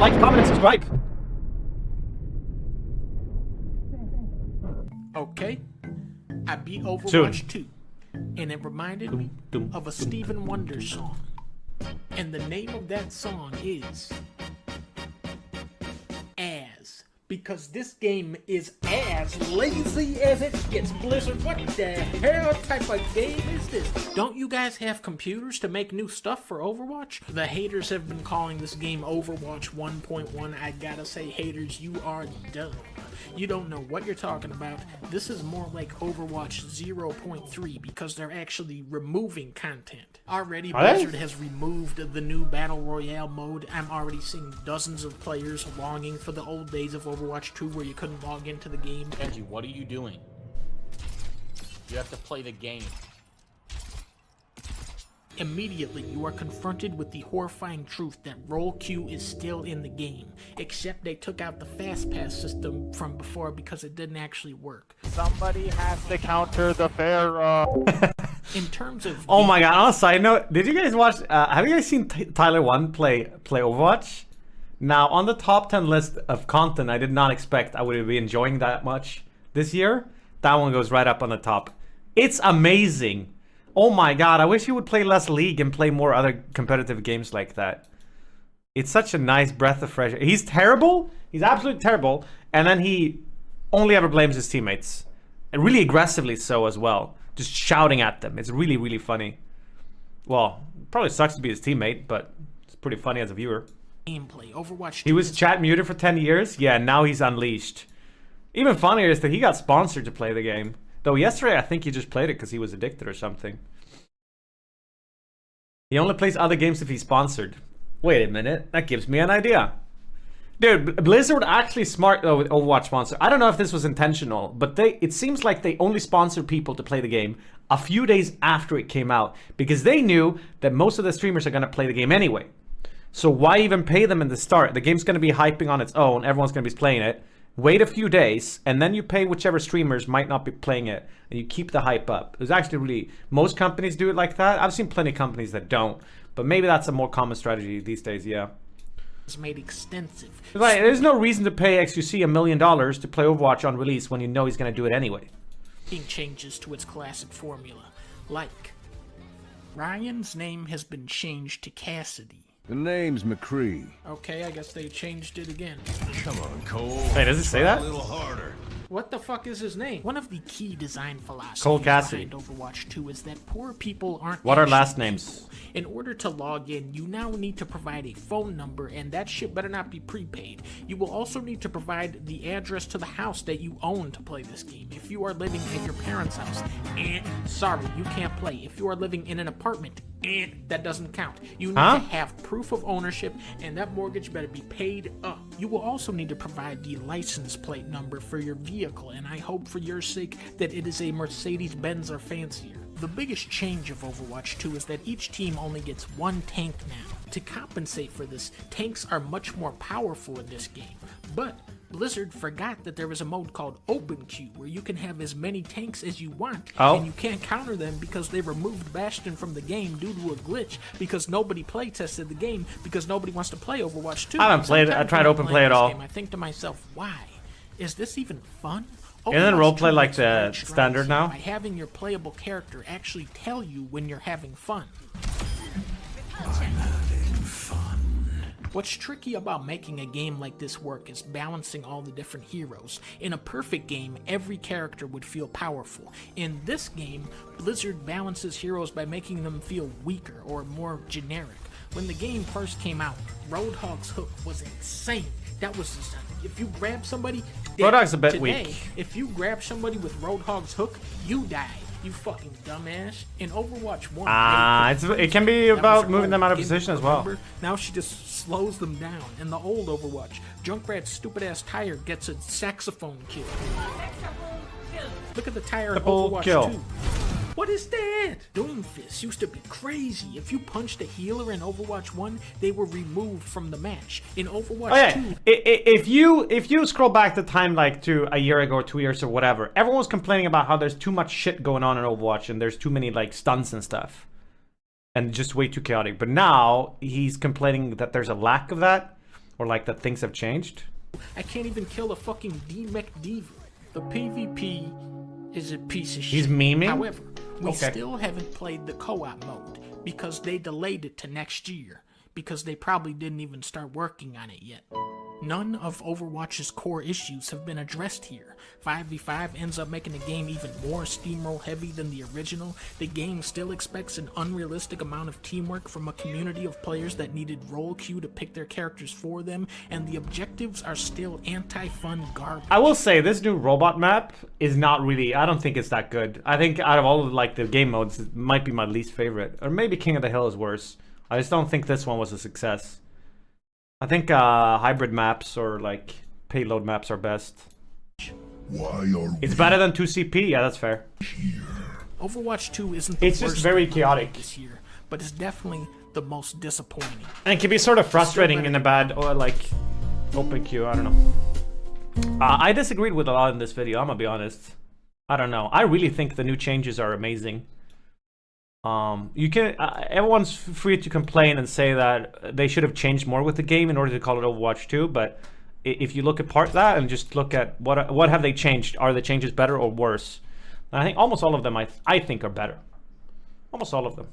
like, comment, and subscribe. Okay, I beat Overwatch 2, and it reminded me of a Stephen Wonder song. And the name of that song is As. Because this game is as lazy as it gets. Blizzard, what the hell type of game is this? Don't you guys have computers to make new stuff for Overwatch? The haters have been calling this game Overwatch 1.1. I gotta say, haters, you are dumb. You don't know what you're talking about. This is more like Overwatch 0.3 because they're actually removing content. Already, Blizzard has removed the new Battle Royale mode. I'm already seeing dozens of players longing for the old days of Overwatch 2 where you couldn't log into the game. Angie, what are you doing? You have to play the game. Immediately, you are confronted with the horrifying truth that role queue is still in the game, except they took out the fast pass system from before because it didn't actually work. Somebody has to counter the Pharaoh. In terms of oh my god, on a side note, did you guys watch, have you guys seen Tyler 1 play Overwatch? Now, on the top 10 list of content I did not expect I would be enjoying that much this year, that one goes right up on the top. It's amazing. Oh my god, I wish he would play less League and play more other competitive games like that. It's such a nice breath of fresh air. He's terrible. He's absolutely terrible. And then he only ever blames his teammates. And really aggressively so as well. Just shouting at them. It's really, really funny. Well, probably sucks to be his teammate, but it's pretty funny as a viewer. Gameplay, Overwatch 2 he was chat muted for 10 years. Yeah, now he's unleashed. Even funnier is that he got sponsored to play the game. Though yesterday, I think he just played it because he was addicted or something. He only plays other games if he's sponsored. Wait a minute, that gives me an idea. Dude, Blizzard actually smart though with Overwatch sponsor. I don't know if this was intentional, but it seems like they only sponsored people to play the game a few days after it came out. Because they knew that most of the streamers are going to play the game anyway. So why even pay them in the start? The game's going to be hyping on its own, everyone's going to be playing it. Wait a few days, and then you pay whichever streamers might not be playing it, and you keep the hype up. It's actually really... Most companies do it like that. I've seen plenty of companies that don't, but maybe that's a more common strategy these days, yeah. It's made extensive. Like, there's no reason to pay XQC $1 million to play Overwatch on release when you know he's going to do it anyway. Changes to its classic formula, like Ryan's name has been changed to Cassidy. The name's McCree. Okay, I guess they changed it again. Come on, Cole. Hey, does it say that? A little harder. What the fuck is his name? One of the key design philosophies Cole Cassidy. behind Overwatch 2 is that poor people aren't... What are actually last names? people. In order to log in, you now need to provide a phone number, and that shit better not be prepaid. You will also need to provide the address to the house that you own to play this game. If you are living at your parents' house, sorry, you can't play. If you are living in an apartment, that doesn't count. You need to have proof of ownership, and that mortgage better be paid up. You will also need to provide the license plate number for your vehicle, and I hope for your sake that it is a Mercedes-Benz or fancier. The biggest change of Overwatch 2 is that each team only gets one tank now. To compensate for this, tanks are much more powerful in this game, but Blizzard forgot that there was a mode called Open Queue where you can have as many tanks as you want, and you can't counter them because they removed Bastion from the game due to a glitch because nobody playtested the game because nobody wants to play Overwatch 2. I haven't played it. I tried to open play it all. I think to myself, why? Is this even fun? Isn't it roleplay like the standard now? By having your playable character actually tell you when you're having fun. What's tricky about making a game like this work is balancing all the different heroes. In a perfect game, every character would feel powerful. In this game, Blizzard balances heroes by making them feel weaker or more generic. When the game first came out, Roadhog's hook was insane. That was just, if you grab somebody... Roadhog's a bit today, weak. If you grab somebody with Roadhog's hook, you die. You fucking dumbass. In Overwatch 1... it can be about moving them out of position as well. Now she just slows them down. In the old Overwatch, Junkrat's stupid-ass tire gets a saxophone kill. Look at the tire in Overwatch 2. What is that? Doomfist used to be crazy. If you punched a healer in Overwatch 1, they were removed from the match. In Overwatch 2... If you scroll back the time like to a year ago or 2 years or whatever, everyone was complaining about how there's too much shit going on in Overwatch and there's too many like stunts and stuff. And just way too chaotic. But now he's complaining that there's a lack of that. Or like that things have changed? I can't even kill a fucking D-Mech-Diva. The PvP is a piece of shit. He's memeing? However, we Okay. still haven't played the co-op mode because they delayed it to next year because they probably didn't even start working on it yet. None of Overwatch's core issues have been addressed here. 5v5 ends up making the game even more steamroll heavy than the original. The game still expects an unrealistic amount of teamwork from a community of players that needed roll queue to pick their characters for them, and the objectives are still anti-fun garbage. I will say this new robot map is not really, I don't think it's that good. I think out of all of like the game modes, it might be my least favorite. Or maybe King of the Hill is worse. I just don't think this one was a success. I think hybrid maps or like payload maps are best. It's better than 2CP, yeah, that's fair. Overwatch 2 isn't the It's just worst very game chaotic. this year, but it's definitely the most disappointing. And it can be sort of frustrating in a bad or like open queue, I don't know. I disagreed with a lot in this video, I'm gonna be honest. I don't know. I really think the new changes are amazing. You can everyone's free to complain and say that they should have changed more with the game in order to call it Overwatch 2, but if you look apart that and just look at what have they changed, are the changes better or worse? And I think almost all of them I think are better. Almost all of them.